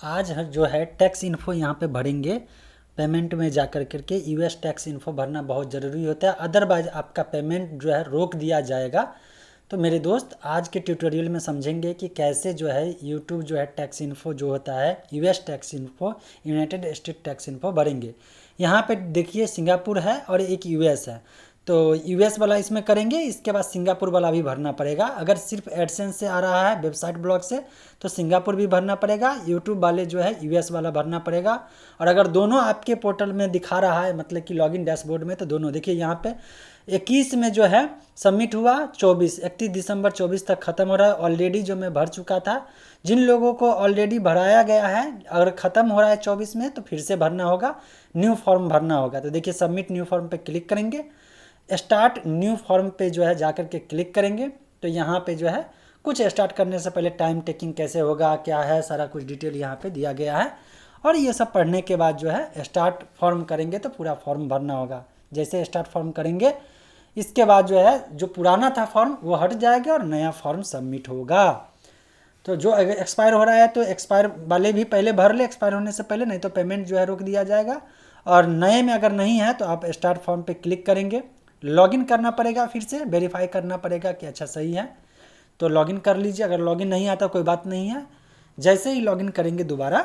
आज जो है टैक्स इन्फो यहाँ पे भरेंगे। पेमेंट में जा कर करके यूएस टैक्स इन्फो भरना बहुत ज़रूरी होता है, अदरवाइज आपका पेमेंट जो है रोक दिया जाएगा। तो मेरे दोस्त आज के ट्यूटोरियल में समझेंगे कि कैसे जो है यूट्यूब जो है टैक्स इन्फो जो होता है US tax info, United state tax info भरेंगे। यहाँ पे देखिए सिंगापुर है और एक यूएस है। तो यूएस वाला इसमें करेंगे, इसके बाद सिंगापुर वाला भी भरना पड़ेगा। अगर सिर्फ एडसेंस से आ रहा है वेबसाइट ब्लॉग से तो सिंगापुर भी भरना पड़ेगा, यूट्यूब वाले जो है यूएस वाला भरना पड़ेगा। और अगर दोनों आपके पोर्टल में दिखा रहा है मतलब कि लॉगिन डैशबोर्ड में, तो दोनों देखिए यहाँ पे 21 में जो है सबमिट हुआ, 31 दिसंबर 24 तक ख़त्म हो रहा है। ऑलरेडी जो मैं भर चुका था, जिन लोगों को ऑलरेडी भराया गया है अगर ख़त्म हो रहा है 24 में तो फिर से भरना होगा, न्यू फॉर्म भरना होगा। तो देखिए सबमिट न्यू फॉर्म पे क्लिक करेंगे, स्टार्ट न्यू फॉर्म पे जो है जाकर के क्लिक करेंगे। तो यहाँ पे जो है कुछ स्टार्ट करने से पहले टाइम टेकिंग कैसे होगा क्या है सारा कुछ डिटेल यहाँ पे दिया गया है। और ये सब पढ़ने के बाद जो है स्टार्ट फॉर्म करेंगे तो पूरा फॉर्म भरना होगा। जैसे स्टार्ट फॉर्म करेंगे इसके बाद जो है जो पुराना था फॉर्म वो हट जाएगा और नया फॉर्म सबमिट होगा। तो जो अगर एक्सपायर हो रहा है तो एक्सपायर वाले भी पहले भर ले, एक्सपायर होने से पहले, नहीं तो पेमेंट जो है रोक दिया जाएगा। और नए में अगर नहीं है तो आप स्टार्ट फॉर्म पे क्लिक करेंगे, लॉगिन करना पड़ेगा, फिर से वेरीफाई करना पड़ेगा कि अच्छा सही है। तो लॉगिन कर लीजिए, अगर लॉगिन नहीं आता कोई बात नहीं है। जैसे ही लॉगिन करेंगे दोबारा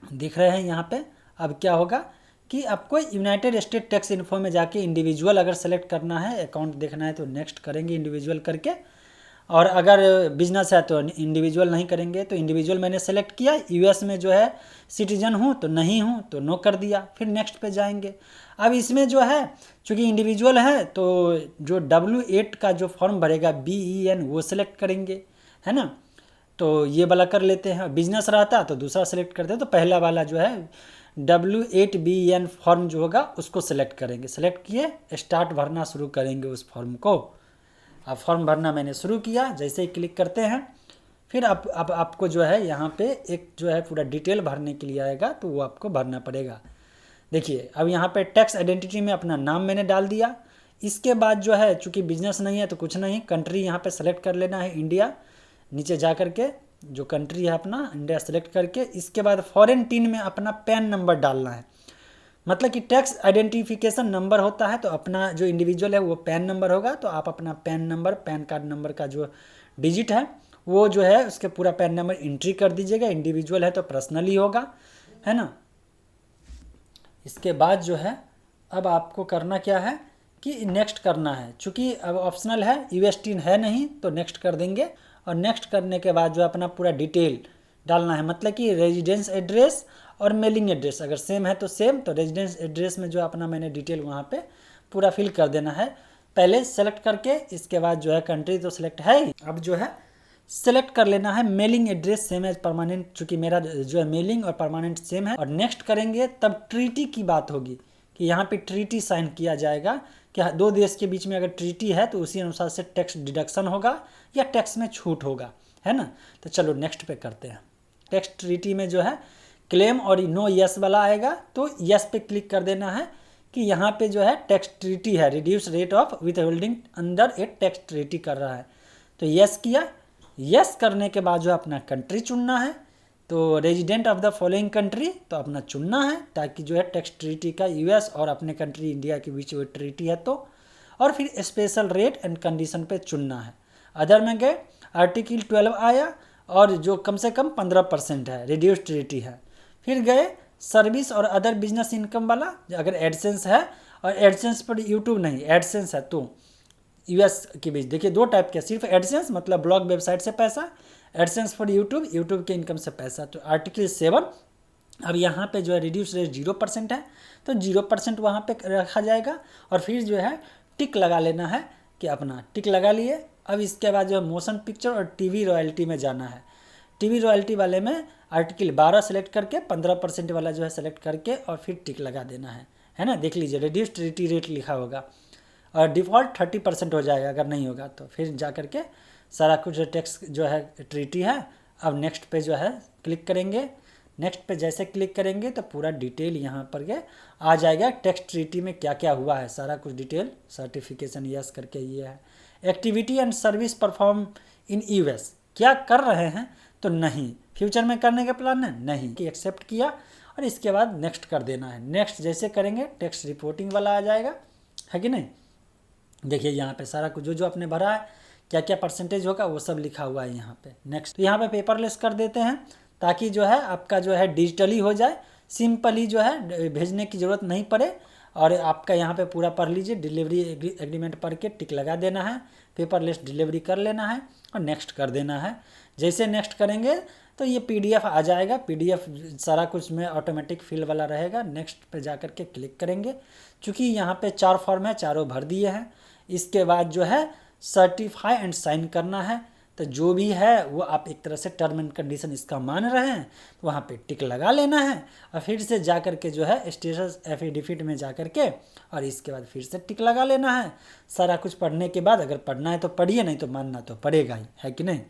दिख रहे हैं यहाँ पे, अब क्या होगा कि आपको यूनाइटेड स्टेट टैक्स इन्फो में जाके इंडिविजुअल अगर सेलेक्ट करना है, अकाउंट देखना है तो नेक्स्ट करेंगे इंडिविजुअल करके। और अगर बिजनेस है तो इंडिविजुअल नहीं करेंगे। तो इंडिविजुअल मैंने सेलेक्ट किया, यूएस में जो है सिटीजन हूँ तो नहीं हूँ तो नो कर दिया, फिर नेक्स्ट पे जाएंगे। अब इसमें जो है चूँकि इंडिविजुअल है तो जो W8 का जो फॉर्म भरेगा BEN वो सिलेक्ट करेंगे, है ना। तो ये वाला कर लेते हैं। बिजनेस रहता तो दूसरा सेलेक्ट करते हैं, तो पहला वाला जो है W8BEN फॉर्म जो होगा उसको सेलेक्ट करेंगे। सेलेक्ट किए, स्टार्ट भरना शुरू करेंगे उस फॉर्म को। अब फॉर्म भरना मैंने शुरू किया, जैसे ही क्लिक करते हैं फिर अब आपको जो है यहाँ पे एक जो है पूरा डिटेल भरने के लिए आएगा, तो वो आपको भरना पड़ेगा। देखिए अब यहाँ पे टैक्स आइडेंटिटी में अपना नाम मैंने डाल दिया। इसके बाद जो है चूँकि बिजनेस नहीं है तो कुछ नहीं, कंट्री यहाँ पे सेलेक्ट कर लेना है इंडिया। नीचे जा करके जो कंट्री है अपना इंडिया सेलेक्ट करके, इसके बाद फॉरेन टीन में अपना पैन नंबर डालना है। मतलब कि टैक्स आइडेंटिफिकेशन नंबर होता है तो अपना जो इंडिविजुअल है वो पैन नंबर होगा, तो आप अपना pan number, pan card number का जो डिजिट है वो जो है उसके पूरा पैन नंबर एंट्री कर दीजिएगा। इंडिविजुअल है तो पर्सनली होगा, है ना। इसके बाद जो है अब आपको करना क्या है कि नेक्स्ट करना है, चूँकि अब ऑप्शनल है, यूएसटी है नहीं तो नेक्स्ट कर देंगे। और नेक्स्ट करने के बाद जो अपना पूरा डिटेल डालना है, मतलब कि रेजिडेंस एड्रेस और मेलिंग एड्रेस अगर सेम है तो सेम, तो रेजिडेंस एड्रेस में जो अपना मैंने डिटेल वहाँ पे पूरा फिल कर देना है पहले सेलेक्ट करके। इसके बाद जो है कंट्री तो सेलेक्ट है ही, अब जो है सेलेक्ट कर लेना है mailing address same as permanent, चूँकि मेरा जो है मेलिंग और परमानेंट सेम है। और नेक्स्ट करेंगे तब ट्रीटी की बात होगी कि यहाँ पे ट्रीटी साइन किया जाएगा कि दो देश के बीच में अगर ट्रीटी है तो उसी अनुसार से टैक्स डिडक्शन होगा या टैक्स में छूट होगा, है ना। तो चलो नेक्स्ट पे करते हैं। टैक्स ट्रीटी में जो है क्लेम और नो यस वाला आएगा, तो यस पे क्लिक कर देना है कि यहाँ पे जो है टैक्स ट्रीटी है, reduce rate of with holding under A tax treaty कर रहा है, तो यस किया। यस करने के बाद जो अपना कंट्री चुनना है, तो resident of the following country तो अपना चुनना है ताकि जो है टैक्स ट्रीटी का यूएस और अपने कंट्री इंडिया के बीच वो ट्रीटी है तो। और फिर स्पेशल रेट एंड कंडीशन पे चुनना है। अदर में गए, आर्टिकल 12 आया और जो कम से कम 15% है, रिड्यूस ट्रीटी है। फिर गए सर्विस और अदर बिजनेस इनकम वाला, अगर एडसेंस है और एडसेंस पर यूट्यूब नहीं, एडसेंस है तो यूएस के बीच। देखिए दो टाइप के, सिर्फ एडसेंस मतलब ब्लॉग वेबसाइट से पैसा, एडसेंस फॉर यूट्यूब, यूट्यूब के इनकम से पैसा। तो आर्टिकल 7 अब यहाँ पे जो है रिड्यूस रेट 0% है तो 0% वहाँ पे रखा जाएगा। और फिर जो है टिक लगा लेना है कि अपना टिक लगा लिए। अब इसके बाद जो है मोशन पिक्चर और टीवी रॉयल्टी में जाना है। टीवी रॉयल्टी वाले में आर्टिकल 12 सेलेक्ट करके 15% वाला जो है सेलेक्ट करके और फिर टिक लगा देना है ना। देख लीजिए रिड्यूस ट्रीटी रेट लिखा होगा और डिफ़ॉल्ट 30% हो जाएगा, अगर नहीं होगा तो फिर जा करके सारा कुछ टैक्स जो है ट्रीटी है। अब नेक्स्ट पे जो है क्लिक करेंगे, नेक्स्ट पे जैसे क्लिक करेंगे तो पूरा डिटेल यहाँ पर के आ जाएगा, टैक्स ट्रीटी में क्या क्या हुआ है सारा कुछ डिटेल। सर्टिफिकेशन यस करके ये है। Activity and service perform in US क्या कर रहे हैं, तो नहीं। फ्यूचर में करने का प्लान है नहीं, कि एक्सेप्ट किया और इसके बाद नेक्स्ट कर देना है। नेक्स्ट जैसे करेंगे टैक्स रिपोर्टिंग वाला आ जाएगा, है कि नहीं। देखिए यहाँ पे सारा कुछ जो जो आपने भरा है, क्या क्या परसेंटेज होगा वो सब लिखा हुआ है यहाँ पे। नेक्स्ट तो यहाँ पे पेपरलेस कर देते हैं, ताकि जो है आपका जो है डिजिटली हो जाए, सिंपली जो है भेजने की ज़रूरत नहीं पड़े। और आपका यहाँ पे पूरा पढ़ लीजिए, डिलीवरी एग्रीमेंट पढ़ के टिक लगा देना है, पेपरलेस डिलीवरी कर लेना है और नेक्स्ट कर देना है। जैसे नेक्स्ट करेंगे तो ये पीडीएफ आ जाएगा, पीडीएफ सारा कुछ में ऑटोमेटिक फिल वाला रहेगा। नेक्स्ट पे जा कर के क्लिक करेंगे, क्योंकि यहाँ पे 4 फॉर्म है, चारों भर दिए हैं। इसके बाद जो है सर्टिफाई एंड साइन करना है। तो जो भी है वो आप एक तरह से टर्म एंड कंडीशन इसका मान रहे हैं, तो वहाँ पे टिक लगा लेना है और फिर से जा कर के जो है स्टेटस एफिडेविट में जा कर के और इसके बाद फिर से टिक लगा लेना है। सारा कुछ पढ़ने के बाद अगर पढ़ना है तो पढ़िए, नहीं तो मानना तो पड़ेगा ही, है कि नहीं।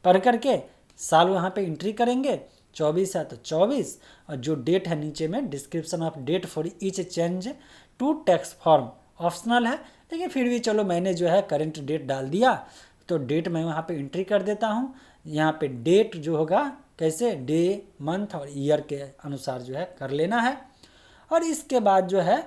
पढ़ करके साल वहाँ पे एंट्री करेंगे, 24 है तो 24, और जो डेट है नीचे में description of date for each change to tax form optional है, लेकिन फिर भी चलो मैंने जो है करंट डेट डाल दिया, तो डेट मैं वहाँ पे एंट्री कर देता हूँ। यहाँ पे डेट जो होगा कैसे डे मंथ और ईयर के अनुसार जो है कर लेना है। और इसके बाद जो है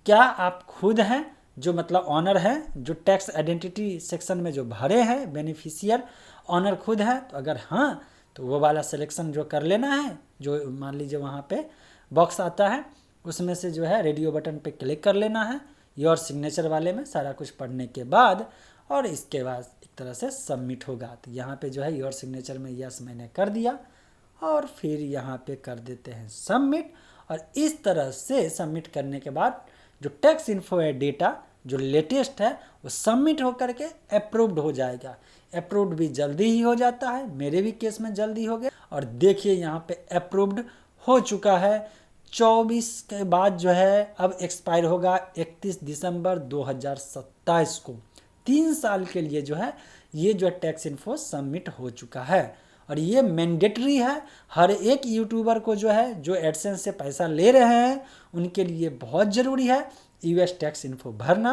क्या आप खुद हैं जो मतलब ऑनर हैं, जो टैक्स आइडेंटिटी सेक्शन में जो भरे हैं बेनिफिशियर ऑनर खुद है, तो अगर हाँ तो वो वाला सिलेक्शन जो कर लेना है, जो मान लीजिए वहाँ पे बॉक्स आता है उसमें से जो है रेडियो बटन पे क्लिक कर लेना है, योर सिग्नेचर वाले में सारा कुछ पढ़ने के बाद। और इसके बाद एक तरह से सबमिट होगा, तो यहाँ पे जो है योर सिग्नेचर में यस मैंने कर दिया और फिर यहाँ पे कर देते हैं सबमिट। और इस तरह से सबमिट करने के बाद जो टैक्स इन्फो है डेटा जो लेटेस्ट है वो सबमिट होकर के अप्रूव्ड हो जाएगा। अप्रूव्ड भी जल्दी ही हो जाता है, मेरे भी केस में जल्दी हो गया। और देखिए यहाँ पे अप्रूव्ड हो चुका है। 24 के बाद जो है अब एक्सपायर होगा 31 दिसंबर 2027 को। 3 साल के लिए जो है ये जो टैक्स इन्फो सबमिट हो चुका है। और ये मैंडेटरी है हर एक यूट्यूबर को जो है जो एडसेंस से पैसा ले रहे हैं उनके लिए बहुत ज़रूरी है यूएस टैक्स इन्फो भरना।